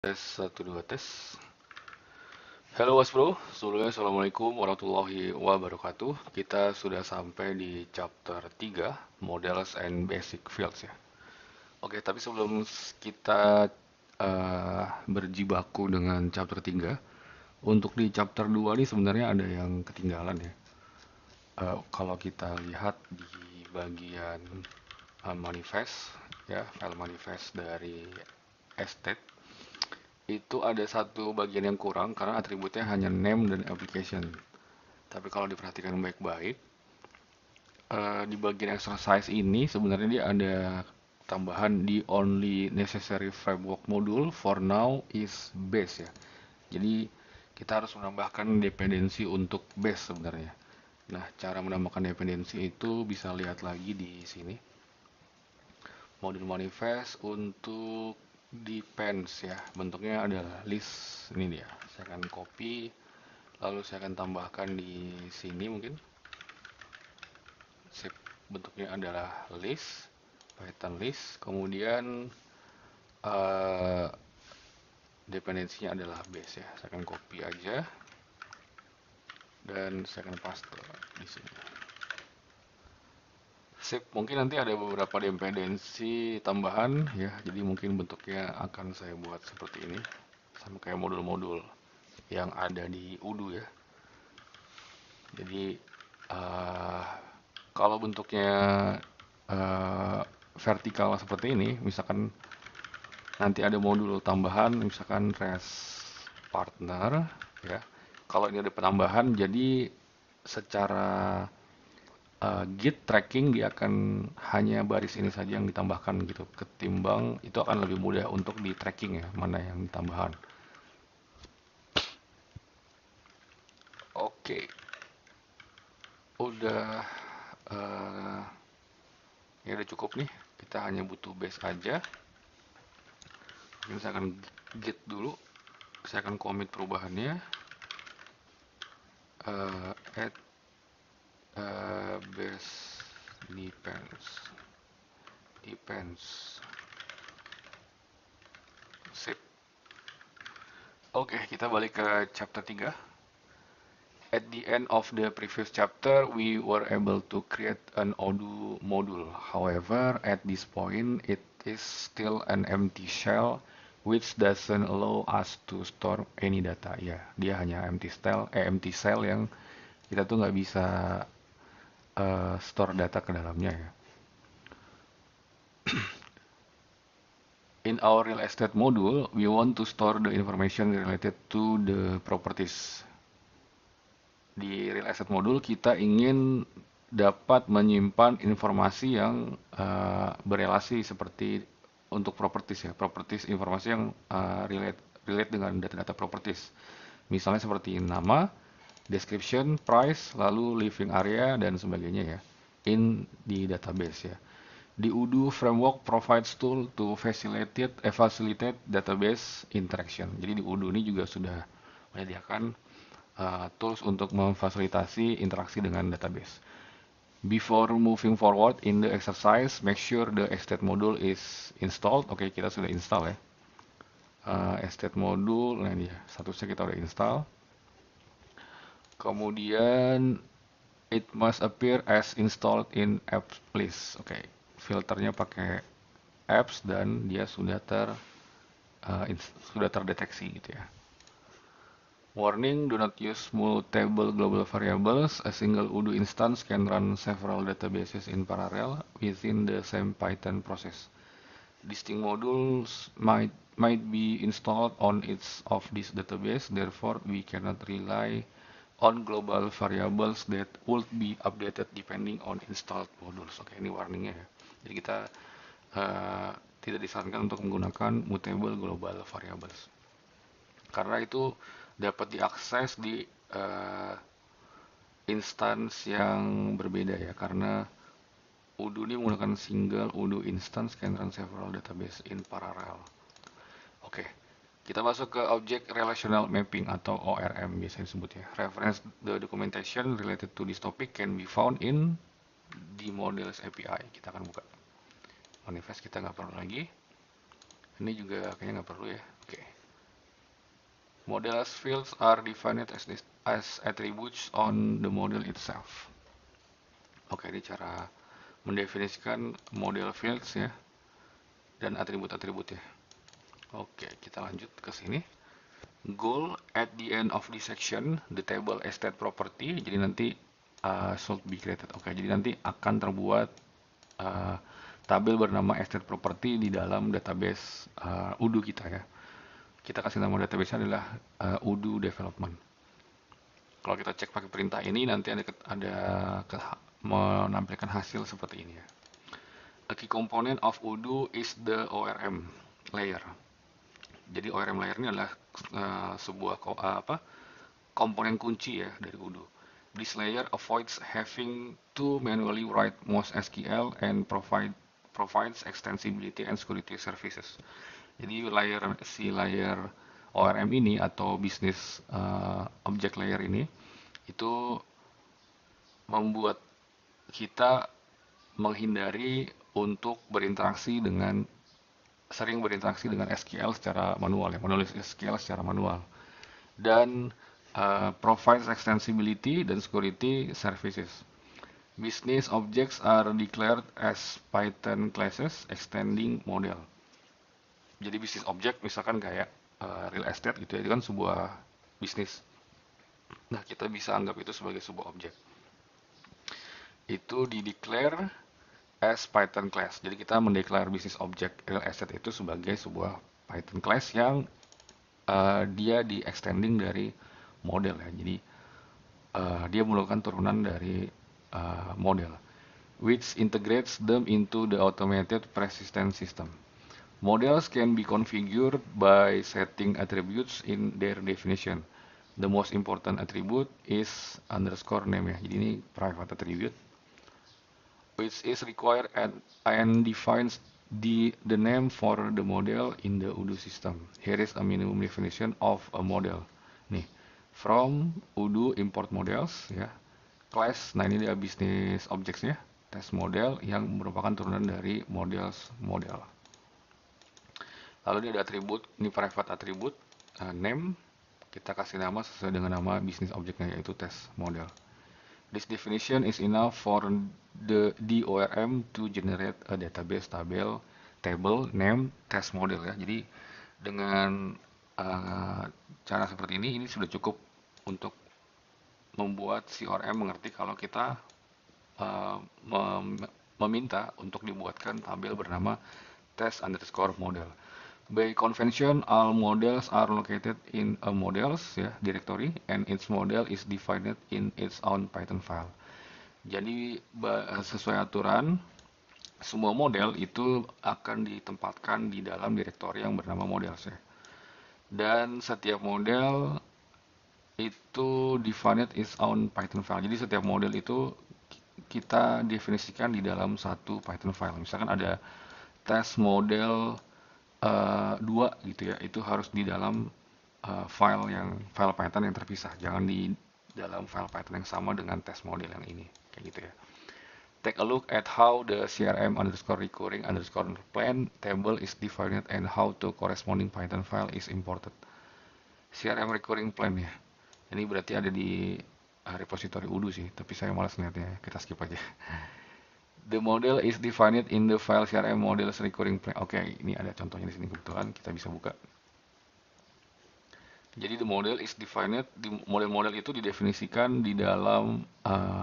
Tes 1 2 tes. Halo Mas Bro, sebelumnya Assalamualaikum warahmatullahi wabarakatuh. Kita sudah sampai di chapter 3, Models and Basic Fields ya. Oke, tapi sebelum kita berjibaku dengan chapter 3, untuk di chapter 2 ini sebenarnya ada yang ketinggalan ya. Kalau kita lihat di bagian manifest ya, file manifest dari estate itu ada satu bagian yang kurang karena atributnya hanya name dan application. Tapi kalau diperhatikan baik-baik, di bagian exercise ini sebenarnya dia ada tambahan di only necessary framework module for now is base ya. Jadi kita harus menambahkan dependensi untuk base sebenarnya. Nah, cara menambahkan dependensi itu bisa lihat lagi di sini. Modul manifest untuk depends ya. Bentuknya adalah list. Ini dia. Saya akan copy, lalu saya akan tambahkan di sini mungkin. Sip. Bentuknya adalah list, Python list. Kemudian eh, dependensinya adalah base ya. Saya akan copy aja dan saya akan paste di sini. Sip, mungkin nanti ada beberapa dependensi tambahan ya, jadi mungkin bentuknya akan saya buat seperti ini, sama kayak modul-modul yang ada di Udo ya. Jadi uh, kalau bentuknya uh, vertikal seperti ini, misalkan nanti ada modul tambahan, misalkan res partner ya. Kalau ini ada penambahan, jadi secara Git tracking dia akan hanya baris ini saja yang ditambahkan gitu, ketimbang itu akan lebih mudah untuk di tracking ya, mana yang tambahan. Oke, udah eh, ya udah cukup nih. Kita hanya butuh base aja. Ini saya akan git dulu. Saya akan commit perubahannya. Add base depends. Sip. Oke, kita balik ke chapter 3. At the end of the previous chapter, we were able to create an Odoo module. However, at this point, it is still an empty shell which doesn't allow us to store any data. Ya, dia hanya empty cell yang kita tuh nggak bisa store data ke dalamnya ya. In our real estate module, we want to store the information related to the properties. Di real estate module kita ingin dapat menyimpan informasi yang berelasi seperti untuk properties ya, properties informasi yang relate dengan data-data properties. Misalnya seperti nama, description, price, lalu living area dan sebagainya ya, di database ya. Di Udo Framework provides tool to facilitate database interaction. Jadi di Udo ini juga sudah menyediakan tools untuk memfasilitasi interaksi dengan database. Before moving forward in the exercise, make sure the estate module is installed. Oke, kita sudah install ya. Estate module, nah ini ya, statusnya kita udah install. Kemudian it must appear as installed in apps list. Oke, filternya pakai apps dan dia sudah terdeteksi gitu ya. Warning, do not use mutable global variables. A single Udo instance can run several databases in parallel within the same Python process. Distinct modules might be installed on each of these database, therefore we cannot rely on global variables that would be updated depending on installed modules. Oke, ini warningnya ya. Jadi kita tidak disarankan untuk menggunakan mutable global variables. Karena itu dapat diakses di instance yang berbeda ya. Karena Udo ini menggunakan single Udo instance can run several database in parallel. Oke, kita masuk ke Object Relational Mapping atau ORM biasanya disebut ya. Reference the documentation related to this topic can be found in the Models API. Kita akan buka. Manifest kita nggak perlu lagi. Ini juga kayaknya nggak perlu ya. Oke. Models fields are defined as attributes on the model itself. Oke, ini cara mendefinisikan model fields ya dan atribut-atribut ya. Oke, kita lanjut ke sini. Goal at the end of this section, the table state property. Jadi nanti should be created. Oke, jadi nanti akan terbuat uh, tabel bernama state property di dalam database Udo kita ya. Kita kasih nama database adalah Udo development. Kalau kita cek pakai perintah ini nanti menampilkan hasil seperti ini ya. A key component of Udo is the ORM layer. Jadi ORM layer ini adalah sebuah komponen kunci ya dari Udo. This layer avoids having to manually write most SQL and provides extensibility and security services. Jadi layer ORM ini atau business object layer ini itu membuat kita menghindari untuk sering berinteraksi dengan SQL secara manual ya, menulis SQL secara manual dan provides extensibility dan security services. Business objects are declared as Python classes extending model. Jadi business object misalkan kayak real estate gitu ya, itu kan sebuah bisnis. Nah, kita bisa anggap itu sebagai sebuah objek. Itu di-declare as Python class. Jadi kita mendeklar business object real estate itu sebagai sebuah Python class yang dia di-extending dari model ya. Jadi dia melakukan turunan dari model, which integrates them into the automated persistent system. Models can be configured by setting attributes in their definition. The most important attribute is underscore name ya. Jadi ini private attribute, which is required and defines the name for the model in the Udo system. Here is a minimum definition of a model. Nih, from Udo import models ya. Class, nah ini dia business objects ya. Test model yang merupakan turunan dari models model. Lalu dia ada atribut, ini private attribute, name, kita kasih nama sesuai dengan nama business objectnya yaitu test model. This definition is enough for the ORM to generate a database table name test model ya. Jadi dengan cara seperti ini sudah cukup untuk membuat si ORM mengerti kalau kita meminta untuk dibuatkan tabel bernama test underscore model. By convention, all models are located in a models ya, directory and each model is defined in its own Python file. Jadi sesuai aturan, semua model itu akan ditempatkan di dalam direktori yang bernama models ya. Dan setiap model itu defined its own Python file. Jadi setiap model itu kita definisikan di dalam satu Python file. Misalkan ada test model 2 gitu ya, itu harus di dalam file Python yang terpisah, jangan di dalam file Python yang sama dengan test model yang ini, kayak gitu ya. Take a look at how the CRM underscore recurring underscore plan table is defined and how the corresponding Python file is imported. CRM recurring plan ya, ini berarti ada di repository Udo sih, tapi saya malas lihatnya, kita skip aja. The model is defined in the file CRM models recurring plan. Oke, ini ada contohnya di sini kebetulan kita bisa buka. Jadi the model is defined, model-model itu didefinisikan di dalam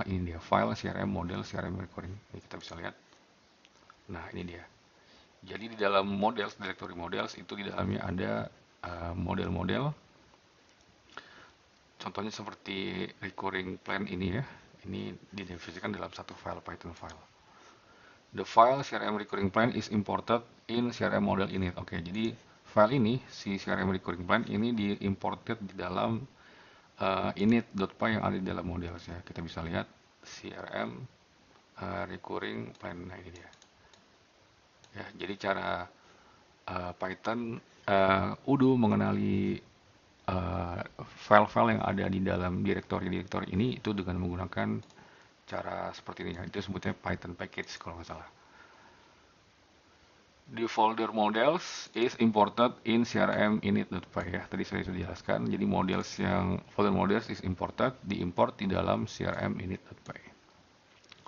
ini dia file CRM model CRM recurring. Ini kita bisa lihat. Nah, ini dia. Jadi di dalam models, directory models itu di dalamnya ada model-model. Contohnya seperti recurring plan ini ya. Ini didefinisikan dalam satu file Python file. The file CRM recurring plan is imported in CRM model init. Oke, jadi file ini, si CRM recurring plan ini diimported di dalam init.py yang ada di dalam model. Ya. Kita bisa lihat CRM recurring plan. Nah, ini dia. Ya, jadi cara Python Udo mengenali file-file yang ada di dalam direktori-direktori ini itu dengan menggunakan cara seperti ini. Itu sebutnya Python package kalau nggak salah. The folder models is imported in CRM init.py ya. Tadi saya sudah jelaskan. Jadi folder models is imported, diimport di dalam CRM init.py.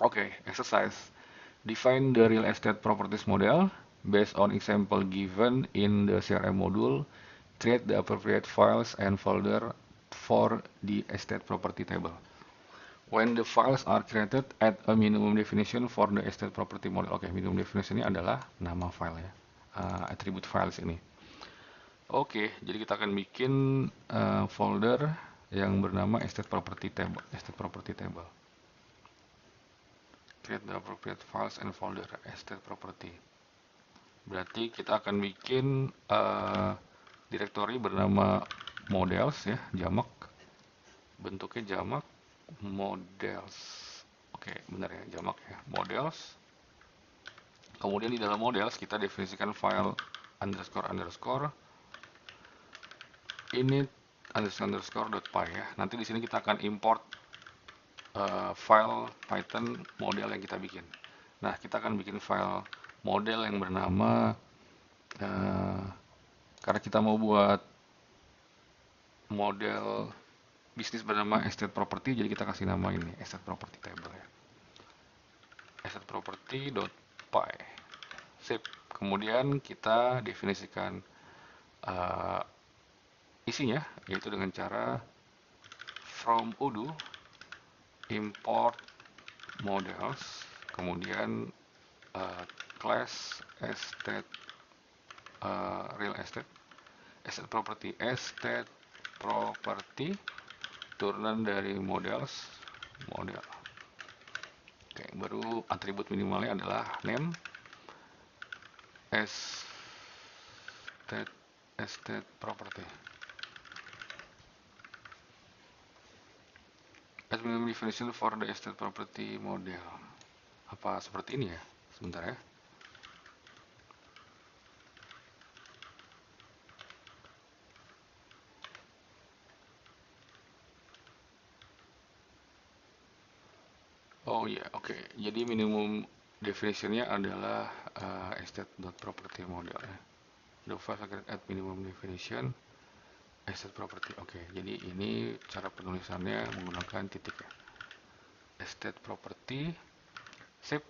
Oke, exercise. Define the real estate properties model based on example given in the CRM module. Create the appropriate files and folder for the estate property table. When the files are created, add a minimum definition for the estate property model. Oke, minimum definition ini adalah nama file ya, attribute files ini. Oke, jadi kita akan bikin folder yang bernama estate property table. Estate property table. Create the appropriate files and folder estate property. Berarti kita akan bikin directory bernama models ya, jamak. Bentuknya jamak. Models, oke benar ya, jamak ya, models. Kemudian di dalam models kita definisikan file underscore init underscore.py ya. Nanti di sini kita akan import file Python model yang kita bikin. Nah, kita akan bikin file model yang bernama karena kita mau buat model bisnis bernama estate property, jadi kita kasih nama ini estate property table ya, estate property.py. Sip. Kemudian kita definisikan isinya, yaitu dengan cara from udo import models, kemudian class estate real estate property turunan dari model. Oke, baru atribut minimalnya adalah name, estate property. As minimum definition for the estate property model. Apa seperti ini ya? Sebentar ya. Oh iya, oke. Jadi minimum definitionnya adalah estate.property model ya. The file akan add minimum definition estate property. Oke, jadi ini cara penulisannya menggunakan titik ya. Estate property. Sip.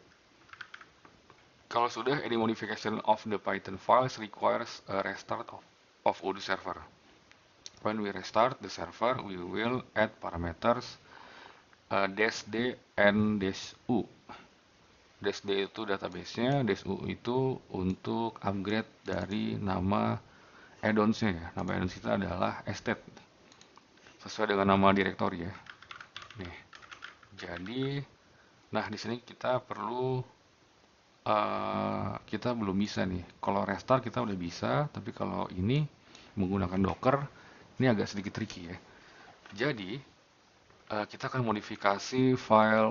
Kalau sudah, any modification of the Python files requires a restart of Odoo server. When we restart the server, we will add parameters -d and -u. -d itu database-nya, -u itu untuk upgrade dari nama add-ons-nya ya. Nama add-ons kita adalah estate. Sesuai dengan nama directory ya. Nih. Jadi, nah di sini kita perlu kita belum bisa nih. Kalau restart kita udah bisa, tapi kalau ini menggunakan Docker, ini agak sedikit tricky ya. Jadi, kita akan modifikasi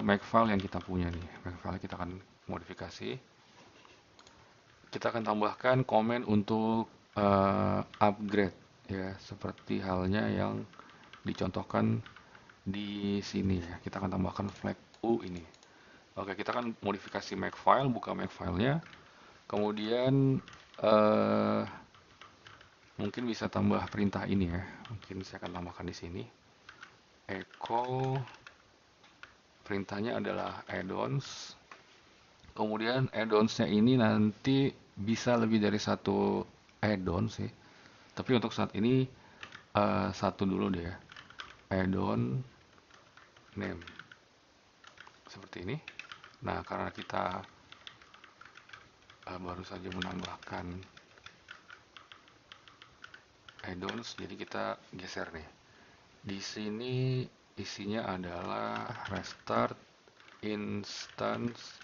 makefile yang kita punya nih. Makefile kita akan modifikasi. Kita akan tambahkan komen untuk upgrade ya, seperti halnya yang dicontohkan di sini ya. Kita akan tambahkan flag u ini. Oke, kita akan modifikasi makefile, buka makefile-nya. Kemudian mungkin bisa tambah perintah ini ya. Mungkin saya akan tambahkan di sini. Echo, perintahnya adalah add-ons. Kemudian add-ons-nya ini nanti bisa lebih dari satu add-on sih. Tapi untuk saat ini satu dulu deh ya. Add-on name. Seperti ini. Nah, karena kita baru saja menambahkan add-ons, jadi kita geser nih. Di sini isinya adalah restart instance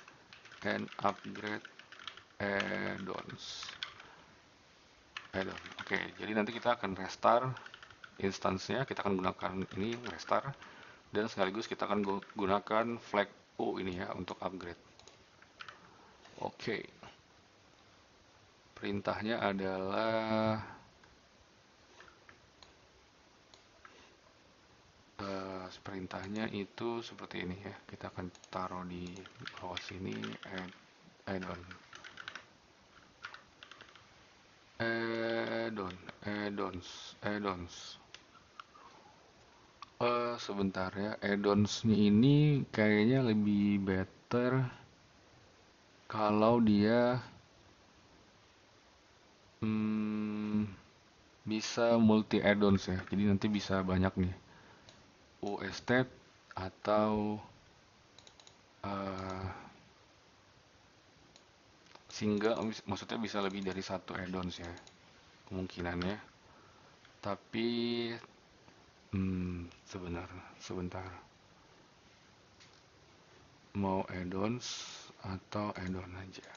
and upgrade add-ons. Oke, jadi nanti kita akan restart instance-nya, kita akan gunakan ini restart, dan sekaligus kita akan gunakan flag U ini ya untuk upgrade. Oke. Perintahnya adalah perintahnya itu seperti ini ya. Kita akan taruh di bawah sini add-on. add-on, add-ons. Sebentar ya, add-ons ini kayaknya lebih better kalau dia hmm, bisa multi add-ons ya. Jadi nanti bisa banyak nih. Estate atau eh, single, maksudnya bisa lebih dari satu add-ons ya kemungkinannya. Tapi sebentar. Mau add-ons atau add-on aja.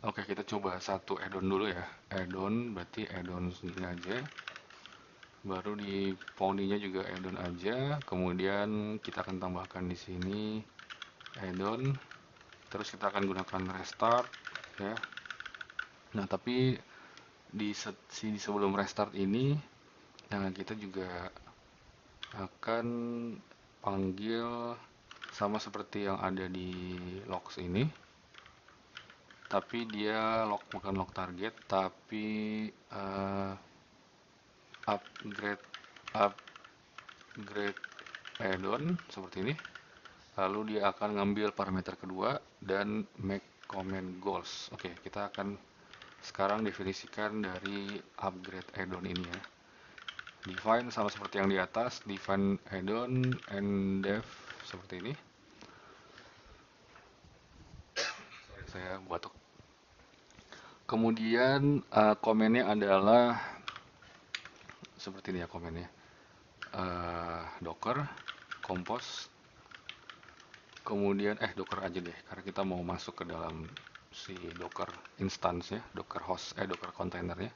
Oke, kita coba satu add-on dulu ya. Add-on berarti add-on ini aja. Baru di poninya juga add-on aja. Kemudian kita akan tambahkan di sini add-on. Terus kita akan gunakan restart ya. Nah, tapi di sebelum restart ini, nah kita juga akan panggil sama seperti yang ada di logs ini. Tapi dia bukan log target, tapi eh, upgrade upgrade add-on seperti ini. Lalu dia akan ngambil parameter kedua dan make comment goals. Oke, kita akan sekarang definisikan dari upgrade add-on ini ya. Define sama seperti yang di atas, define add-on and def seperti ini. Saya batuk. Kemudian komennya adalah seperti ini ya komennya. Docker, compose, kemudian docker aja deh karena kita mau masuk ke dalam si docker instance ya, docker host, docker containernya.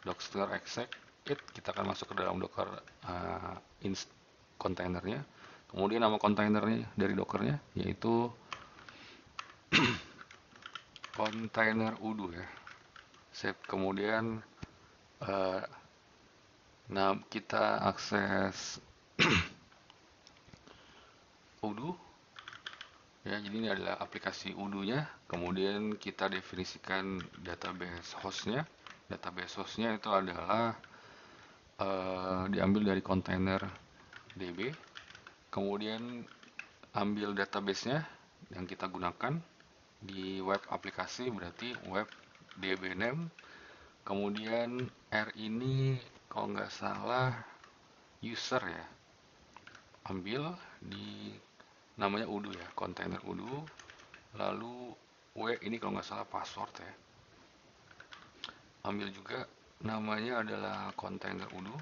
Docker exec it, kita akan masuk ke dalam docker containernya. Kemudian nama kontainernya dari dockernya yaitu container udo ya. Save. Kemudian nah kita akses udo ya, jadi ini adalah aplikasi udo-nya. Kemudian kita definisikan database hostnya. Database hostnya itu adalah diambil dari kontainer DB. Kemudian ambil database-nya yang kita gunakan di web aplikasi, berarti web DB name. Kemudian R ini kalau nggak salah user ya. Ambil di namanya udo ya, kontainer udo. Lalu W ini kalau nggak salah password ya. Ambil juga namanya adalah kontainer udo.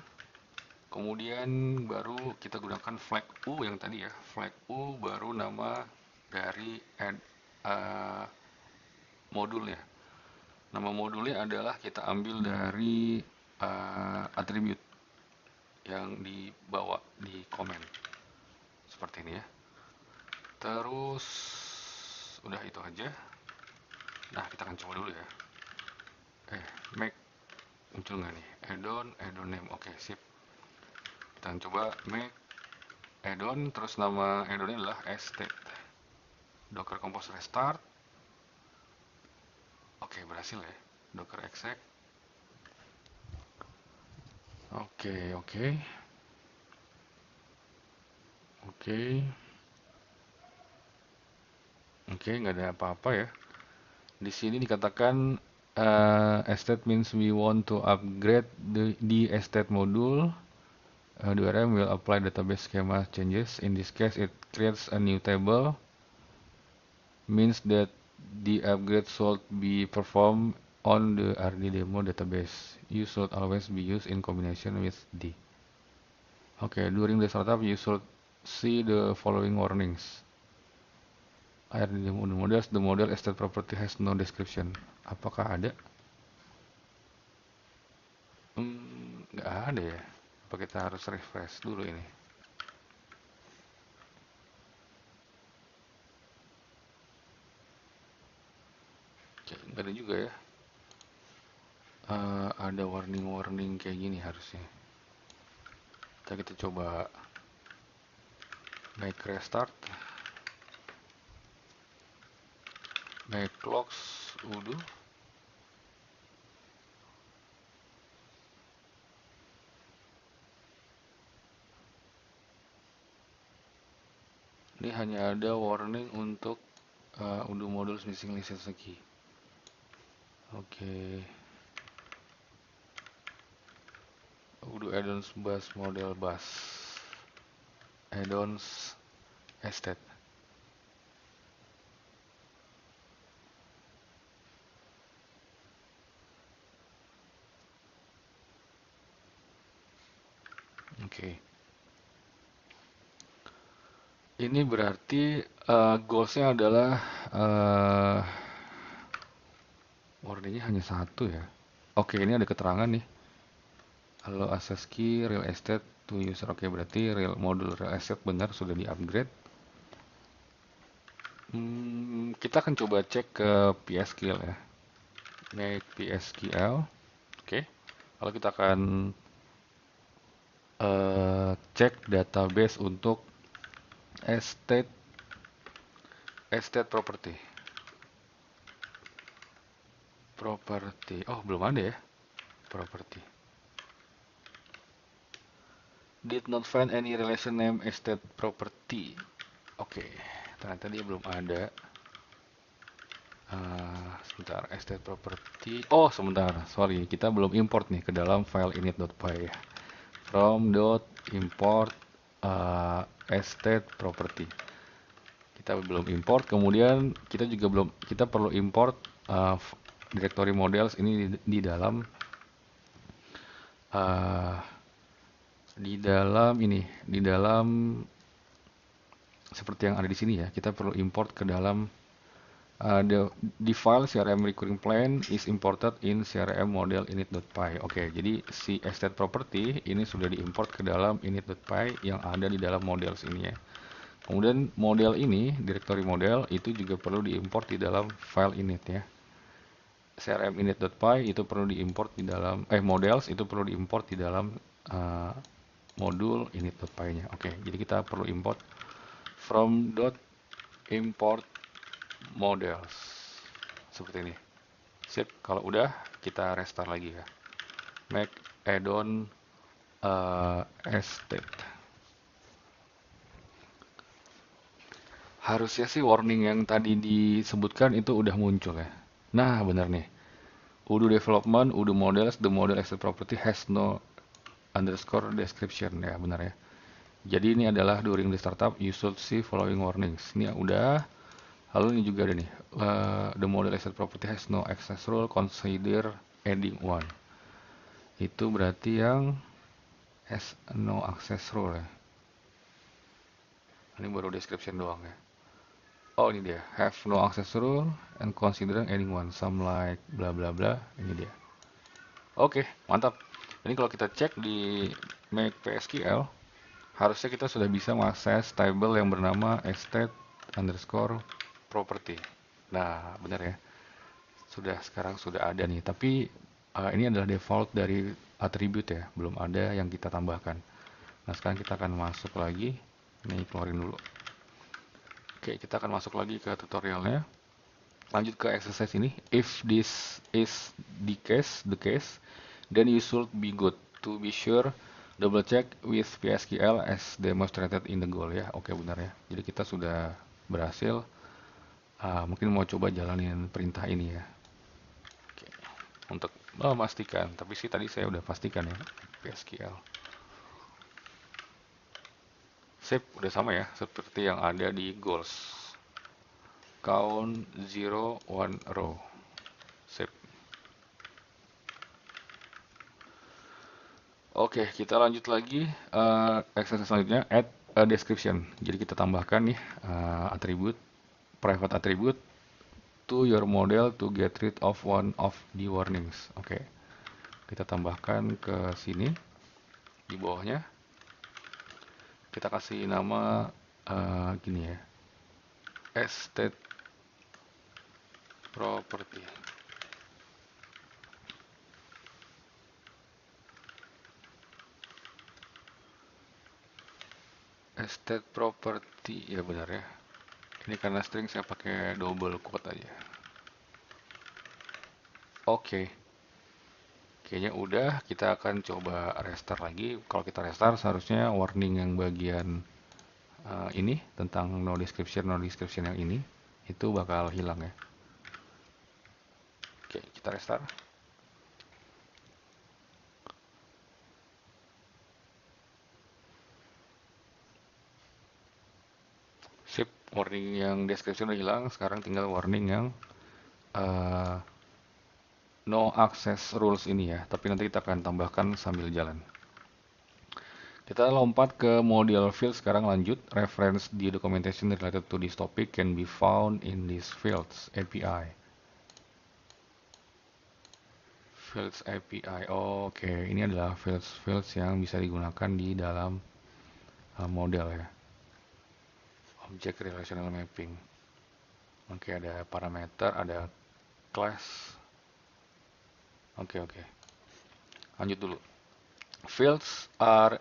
Kemudian baru kita gunakan flag U yang tadi ya. Flag U baru nama dari modulnya. Nama modulnya adalah kita ambil dari atribut yang dibawa di komen. Seperti ini ya. Terus udah itu aja. Nah, kita akan coba dulu ya. Make muncul nggak nih? Add-on name. Oke, sip. Kita akan coba make add-on, terus nama add-onnya adalah estate. Docker compose restart. Oke, berhasil ya. Docker exec. Oke. Oke, nggak ada apa-apa ya. Di sini dikatakan estate means we want to upgrade the estate module. The ORM will apply database schema changes. In this case, it creates a new table. Means that the upgrade should be performed on the RD demo database. You should always be used in combination with D. Okay, during the startup, you should see the following warnings. RD demo models, the model estate property has no description. Apakah ada? Nggak ada ya. Apa kita harus refresh dulu ini? Oke, nggak ada juga ya. Ada warning-warning kayak gini harusnya. Kita coba make restart. backlogs udah. Ini hanya ada warning untuk undo modul missing license key. Oke. Udo addons bus model bus. Addons estate. Oke. Ini berarti goalsnya adalah warningnya hanya satu ya. Oke, ini ada keterangan nih. Halo access key real estate to user. Oke, berarti real modul real estate benar sudah di-upgrade. Kita akan coba cek ke PSQL ya. Make PSQL. Oke. Lalu kita akan cek database untuk estate property. Property. Oh, belum ada ya. Property. Did not find any relation name estate property. Oke, ternyata dia belum ada. Sebentar, estate property. Oh, sebentar. Sorry, kita belum import nih ke dalam file init.py. From import estate property. Kita belum import. Kemudian kita perlu import directory models ini di dalam seperti yang ada di sini ya. Kita perlu import ke dalam the file CRM recurring plan is imported in CRM model init.py. Oke, jadi si estate property ini sudah diimport ke dalam init.py yang ada di dalam models ini ya. Kemudian model ini, directory model itu juga perlu diimport di dalam file init ya. CRM init.py itu perlu diimport di dalam models itu perlu diimport di dalam modul init.py-nya. Oke, jadi kita perlu import from import models seperti ini. Sip, kalau udah kita restart lagi ya. Make addon estate. Harusnya sih warning yang tadi disebutkan itu udah muncul ya. Nah, benar nih. Udo development, Udo models, the model estate property has no underscore description ya, benar ya. Jadi ini adalah during the startup you should see following warnings. Ini udah. Lalu ini juga ada nih. The model estate property has no access rule, consider adding one. Itu berarti yang has no access rule ya. Ini baru description doang ya. Oh, ini dia. Have no access rule and consider adding one. Some like bla bla bla. Ini dia. Oke, mantap. Ini kalau kita cek di make PSQL, harusnya kita sudah bisa mengakses table yang bernama estate underscore property. Nah, benar ya. Sekarang sudah ada nih. Tapi ini adalah default dari attribute ya. Belum ada yang kita tambahkan. Nah, sekarang kita akan masuk lagi. Ini keluarin dulu. Oke, kita akan masuk lagi ke tutorialnya. Lanjut ke exercise ini. If this is the case, then you should be good. To be sure, double check with PSQL as demonstrated in the goal ya. Oke, benar ya. Jadi kita sudah berhasil. Mungkin mau coba jalanin perintah ini ya. Oke. Untuk memastikan, tapi sih tadi saya udah pastikan ya PSQL. Sip, udah sama ya, seperti yang ada di goals. Count 0, 1 row. Sip. Oke, kita lanjut lagi. Exercise selanjutnya, add a description. Jadi kita tambahkan nih atribut, private attribute to your model to get rid of one of the warnings. Oke, kita tambahkan ke sini di bawahnya. Kita kasih nama gini ya, estate property. Estate property ya, benar ya. Ini karena string saya pakai double quote aja. Oke, kayaknya udah. Kita akan coba restart lagi. Kalau kita restart, seharusnya warning yang bagian ini tentang no description yang ini itu bakal hilang ya. Oke, kita restart. Sip, warning yang description udah hilang. Sekarang tinggal warning yang uh, no access rules ini ya. Tapi nanti kita akan tambahkan sambil jalan. Kita lompat ke model field sekarang, lanjut. Reference di documentation related to this topic can be found in this fields API. Fields API. Oke, ini adalah fields yang bisa digunakan di dalam model ya. Object relational mapping. Oke, ada parameter, ada class. Oke. Lanjut dulu. Fields are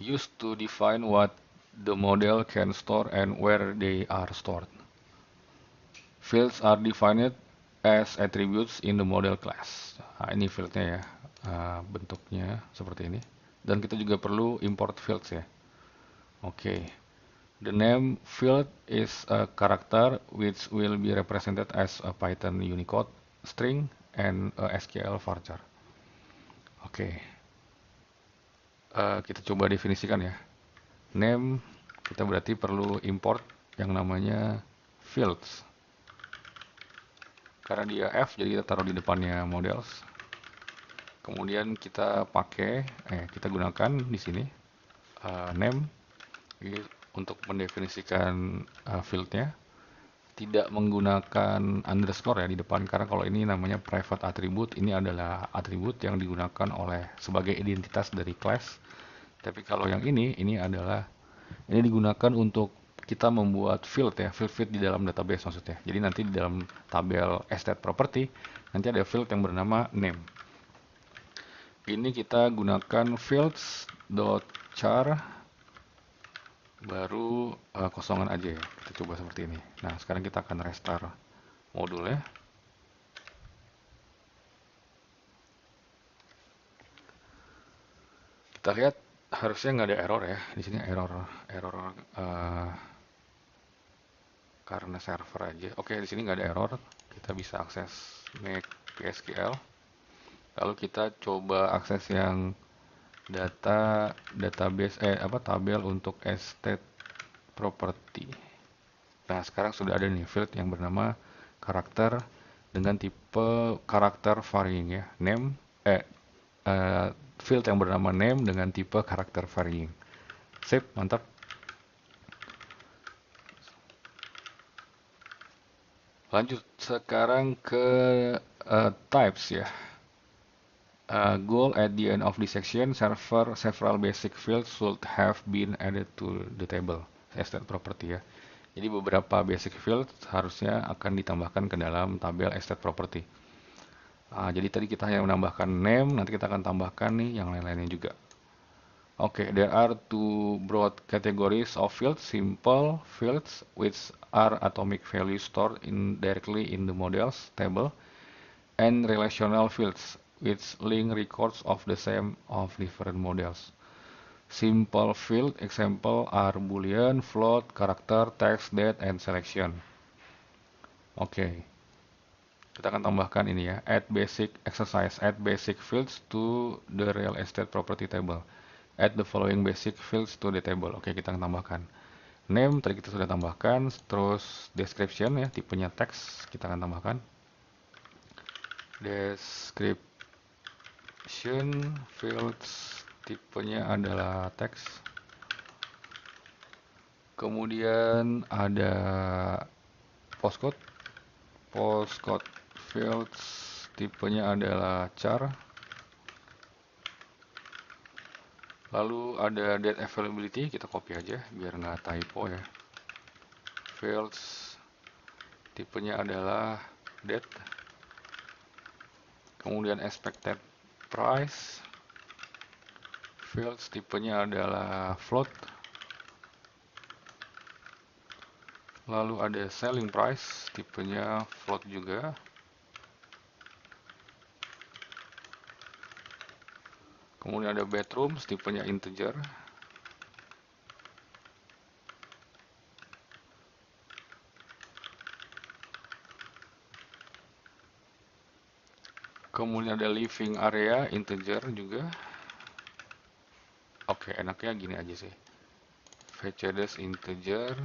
used to define what the model can store and where they are stored. Fields are defined as attributes in the model class. Nah, ini fieldnya ya, bentuknya seperti ini. Dan kita juga perlu import fields ya. Oke. The name field is a character which will be represented as a Python Unicode string and a SQL varchar. Oke. Kita coba definisikan ya. Name, kita berarti perlu import yang namanya fields. Karena dia F, jadi kita taruh di depannya models. Kemudian kita kita gunakan di sini name untuk mendefinisikan fieldnya. Tidak menggunakan underscore ya di depan, karena kalau ini namanya private attribute, ini adalah atribut yang digunakan sebagai identitas dari class. Tapi kalau yang ini digunakan untuk kita membuat field ya, field di dalam database maksudnya. Jadi nanti di dalam tabel stat property nanti ada field yang bernama name. Ini kita gunakan fields.char baru kosongan aja ya. Kita coba seperti ini. Nah, sekarang kita akan restart modulnya. Kita lihat harusnya nggak ada error ya. Di sini error karena server aja. Oke, di sini nggak ada error. Kita bisa akses make PSQL. Lalu kita coba akses yang database tabel untuk state property. Nah, sekarang sudah ada nih field yang bernama karakter dengan tipe karakter varying ya. Field yang bernama name dengan tipe karakter varying. Sip, mantap. Lanjut sekarang ke types ya. Goal at the end of this section, several basic fields should have been added to the table state property ya. Jadi beberapa basic field harusnya akan ditambahkan ke dalam tabel state property. Jadi tadi kita hanya menambahkan name, nanti kita akan tambahkan nih yang lain-lainnya juga. Oke, there are two broad categories of fields: simple fields, which are atomic values stored directly in the models table, and relational fields, which link records of the same of different models. Simple field example are boolean, float, character, text, date, and selection. Oke. Kita akan tambahkan ini ya, add basic fields to the real estate property table. Add the following basic fields to the table. Oke, kita akan tambahkan. Name tadi kita sudah tambahkan, terus description ya, tipenya teks kita akan tambahkan. Description fields tipenya adalah teks. Kemudian ada postcode fields tipenya adalah char. Lalu ada date availability, kita copy aja biar nggak typo ya. Fields tipenya adalah date. Kemudian expected price, fields tipenya adalah float. Lalu ada selling price, tipenya float juga. Kemudian ada bedroom, tipenya integer. Kemudian ada living area, integer juga. Oke, enaknya gini aja sih. VCDS integer.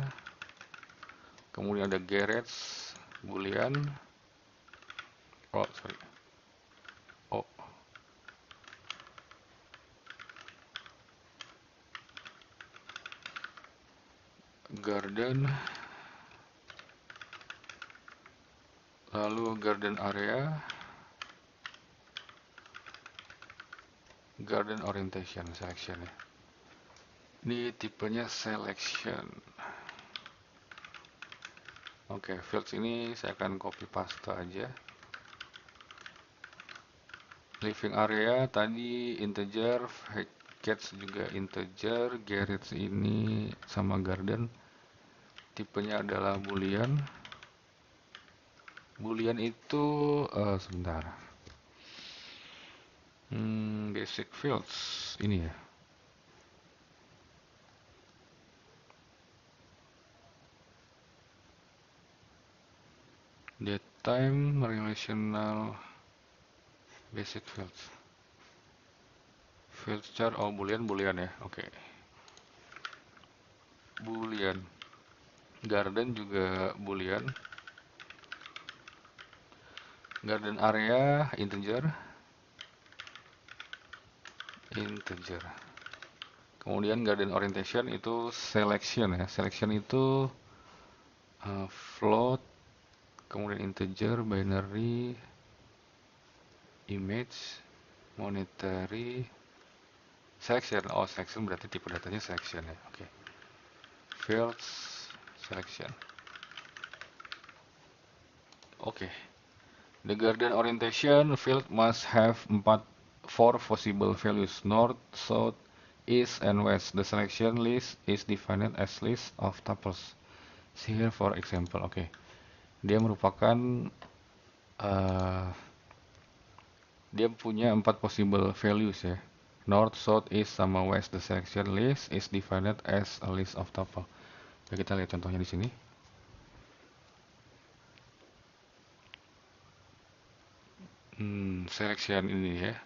Kemudian ada garage, boolean. Oh, sorry. Oh, garden. Lalu garden area. Garden orientation, selection ya. Ini tipenya selection. Oke, fields ini saya akan copy paste aja. Living area tadi integer, cats juga integer, garage ini sama garden tipenya adalah boolean. Boolean itu sebentar. Basic fields ini ya. Datetime relational basic fields. Field char boolean ya. Oke. Boolean. Garden juga boolean. Garden area integer. Kemudian garden orientation itu selection ya. Selection itu float, kemudian integer, binary, image, monetary, selection. Oh, selection berarti tipe datanya selection ya. Oke. Fields selection. Oke. The garden orientation field must have four possible values: north, south, east, and west. The selection list is defined as list of tuples. See here for example. Oke. Dia merupakan dia punya 4 possible values ya. North, south, east, sama west. The selection list is defined as a list of tuple. Ya, kita lihat contohnya di sini. Selection ini ya.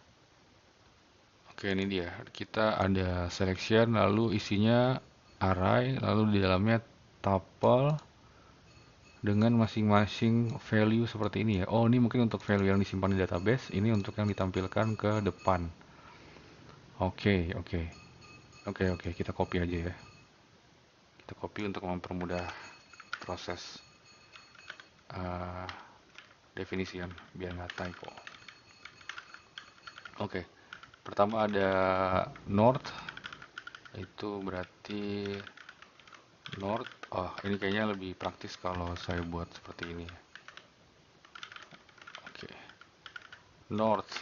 Oke, ini dia. Kita ada selection, lalu isinya array, lalu di dalamnya tuple dengan masing-masing value seperti ini ya. Oh, ini mungkin untuk value yang disimpan di database, ini untuk yang ditampilkan ke depan. Oke, kita copy aja ya. Kita copy untuk mempermudah proses definisian biar nggak typo. Oke, pertama ada north, itu berarti north. Oh, ini kayaknya lebih praktis kalau saya buat seperti ini. Oke, north,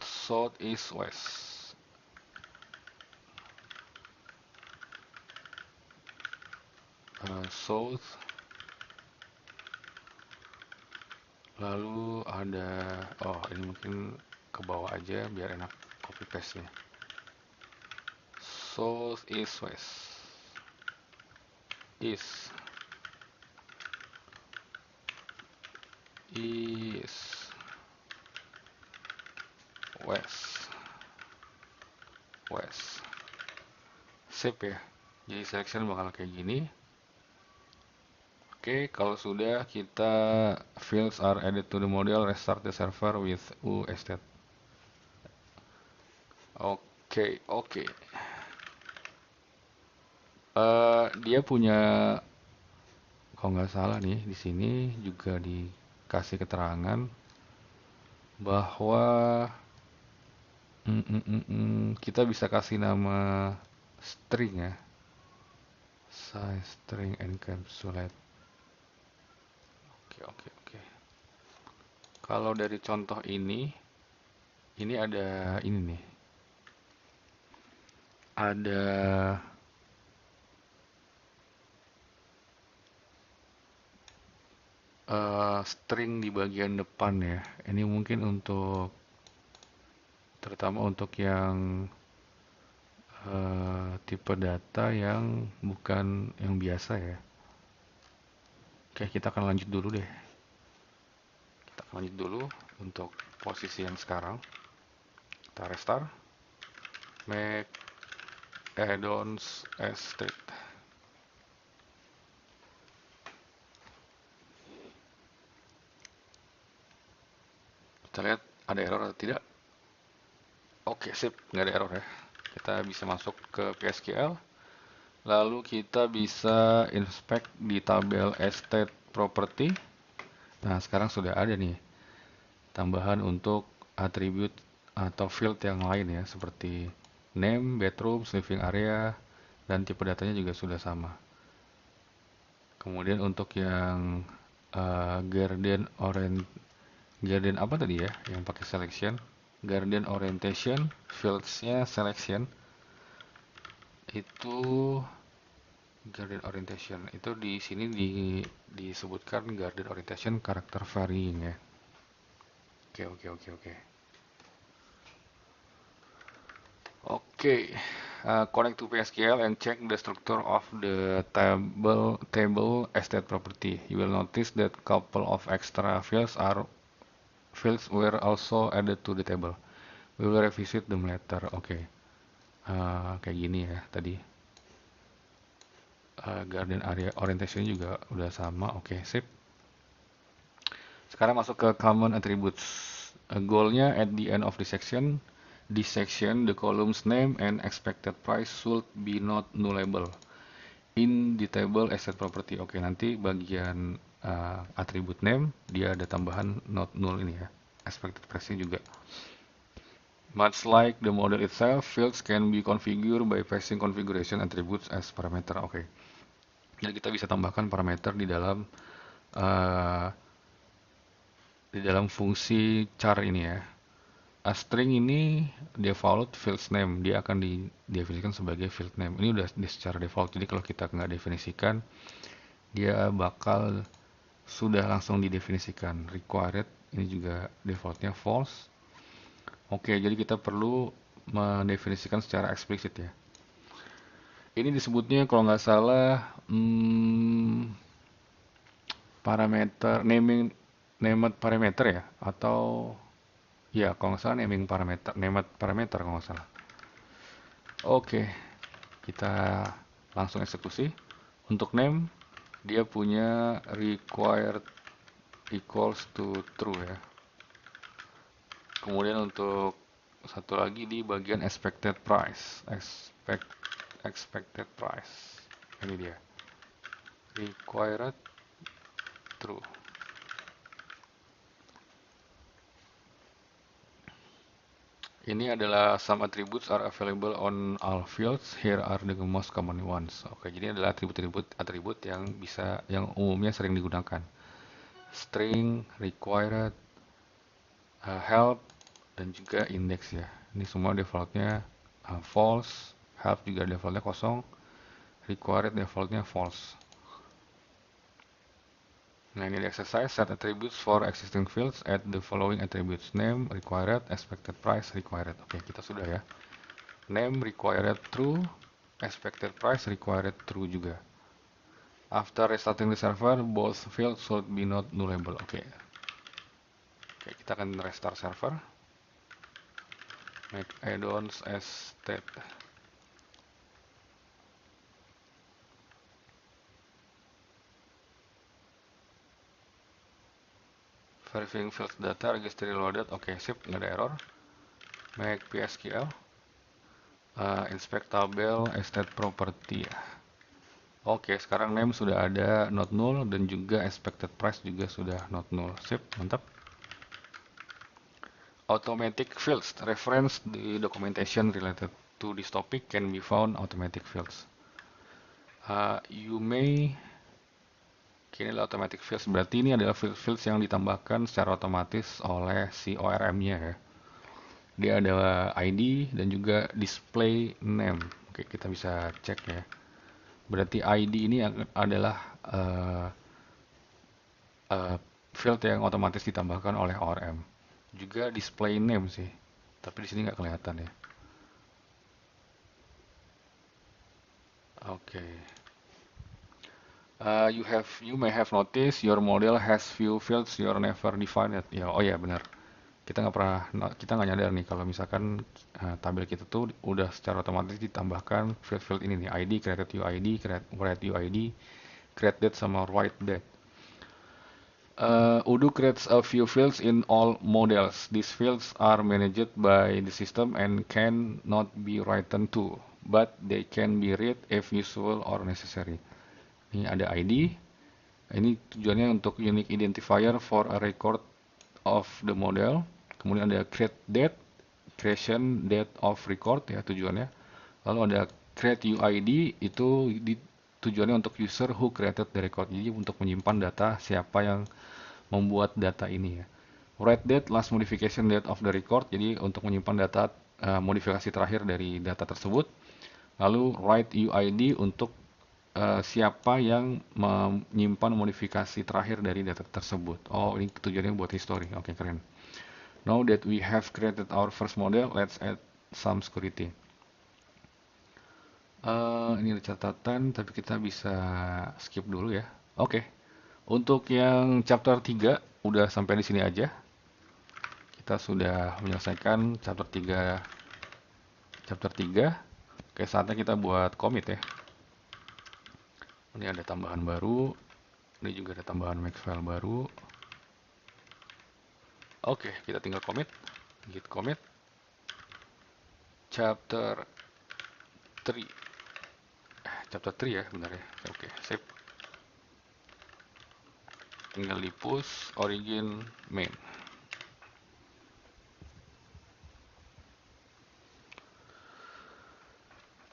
south, east, west. South, lalu ada, oh ini mungkin ke bawah aja biar enak copy paste nya. South, east, west. East, west. Sip ya. Jadi selection bakal kayak gini. Oke, kalau sudah kita fields are added to the model, restart the server with u-state. Oke. Dia punya, kalau nggak salah nih, di sini juga dikasih keterangan bahwa kita bisa kasih nama string ya, size string encapsulate. Oke. Kalau dari contoh ini ada ini nih. Ada string di bagian depan ya. Ini mungkin untuk terutama untuk yang tipe data yang bukan yang biasa ya. Oke, kita akan lanjut dulu deh. Kita akan lanjut dulu untuk posisi yang sekarang. Kita restart. Make add-ons as state. Kita lihat ada error atau tidak. Oke, sip, nggak ada error ya. Kita bisa masuk ke PSQL. Lalu kita bisa inspect di tabel estate property. Nah, sekarang sudah ada nih tambahan untuk atribut atau field yang lain ya, seperti name, bedroom, living area, dan tipe datanya juga sudah sama. Kemudian untuk yang Guardian apa tadi ya, yang pakai selection, Guardian orientation, fields-nya selection, itu Guardian orientation itu di sini disebutkan Guardian orientation karakter varying ya. Oke. Connect to PSQL and check the structure of the table estate property. You will notice that couple of extra fields were also added to the table. We will revisit them later. Kayak gini ya tadi. Guardian area orientation juga udah sama. Sip. Sekarang masuk ke common attributes. Goalnya at the end of the section, the columns name and expected price should be not nullable in the table asset property. Nanti bagian atribut name dia ada tambahan not null ini ya. Expected price-nya juga. Much like the model itself, fields can be configured by passing configuration attributes as parameter. Jadi kita bisa tambahkan parameter di dalam fungsi char ini ya. A string ini default field name, dia akan didefinisikan sebagai field name. Ini udah secara default, jadi kalau kita nggak definisikan, dia bakal sudah langsung didefinisikan. Required, ini juga defaultnya false. Jadi kita perlu mendefinisikan secara eksplisit ya. Ini disebutnya kalau nggak salah parameter named parameter ya, atau ya, kalau nggak salah named parameter kalau nggak salah. Kita langsung eksekusi. Untuk name, dia punya required equals to true ya. Kemudian untuk satu lagi di bagian expected price. Expected price. Ini dia. Required true. Ini adalah some attributes are available on all fields. Here are the most common ones. Jadi adalah atribut yang umumnya sering digunakan. String, required, help, dan juga index ya. Ini semua defaultnya false, help juga defaultnya kosong, required defaultnya false. Nah, ini exercise, set attributes for existing fields, add the following attributes, name, required, expected price, required. Kita sudah ya. Name required true, expected price required true juga. After restarting the server, both fields should be not nullable. Kita akan restart server. Make add-ons as state. Verifying fields data, registry loaded. Sip, nggak ada error. Make PSQL. Inspect tabel, estate property. Sekarang name sudah ada not null dan juga expected price juga sudah not null. Sip, mantap. Automatic fields. Reference the documentation related to this topic can be found automatic fields. Ini adalah automatic fields, berarti ini adalah fields yang ditambahkan secara otomatis oleh si ORM-nya ya. Dia ada ID dan juga display name. Kita bisa cek ya. Berarti ID ini adalah eh, field yang otomatis ditambahkan oleh ORM. Juga display name sih, tapi di sini nggak kelihatan ya. Oke. You may have noticed your model has few fields you never defined. Ya, oh ya benar. Kita nggak nyadar nih kalau misalkan tabel kita tuh udah secara otomatis ditambahkan field-field ini nih, ID, created UID, write UID, create date sama write date. Odoo creates a few fields in all models. These fields are managed by the system and can not be written to, but they can be read if useful or necessary. Ini ada ID. Ini tujuannya untuk unique identifier for a record of the model. Kemudian ada create date, creation date of record ya tujuannya. Lalu ada create UID itu tujuannya untuk user who created the record. Jadi untuk menyimpan data siapa yang membuat data ini ya. Write date, last modification date of the record. Jadi untuk menyimpan data modifikasi terakhir dari data tersebut. Lalu write UID untuk siapa yang menyimpan modifikasi terakhir dari data tersebut. Oh, ini tujuannya buat history. Oke, keren. Now that we have created our first model, let's add some security. Ini ada catatan, tapi kita bisa skip dulu ya. Oke. Untuk yang chapter 3, udah sampai di sini aja. Kita sudah menyelesaikan chapter 3. Chapter 3. Oke, saatnya kita buat commit ya. Ini ada tambahan baru. Ini juga ada tambahan Makefile baru. Oke, kita tinggal commit. Git commit. Chapter 3. Chapter 3 ya, benar ya. Oke, save. Tinggal di push origin main.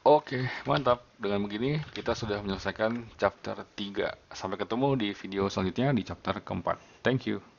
Oke, mantap. Dengan begini kita sudah menyelesaikan chapter 3. Sampai ketemu di video selanjutnya di chapter keempat. Thank you.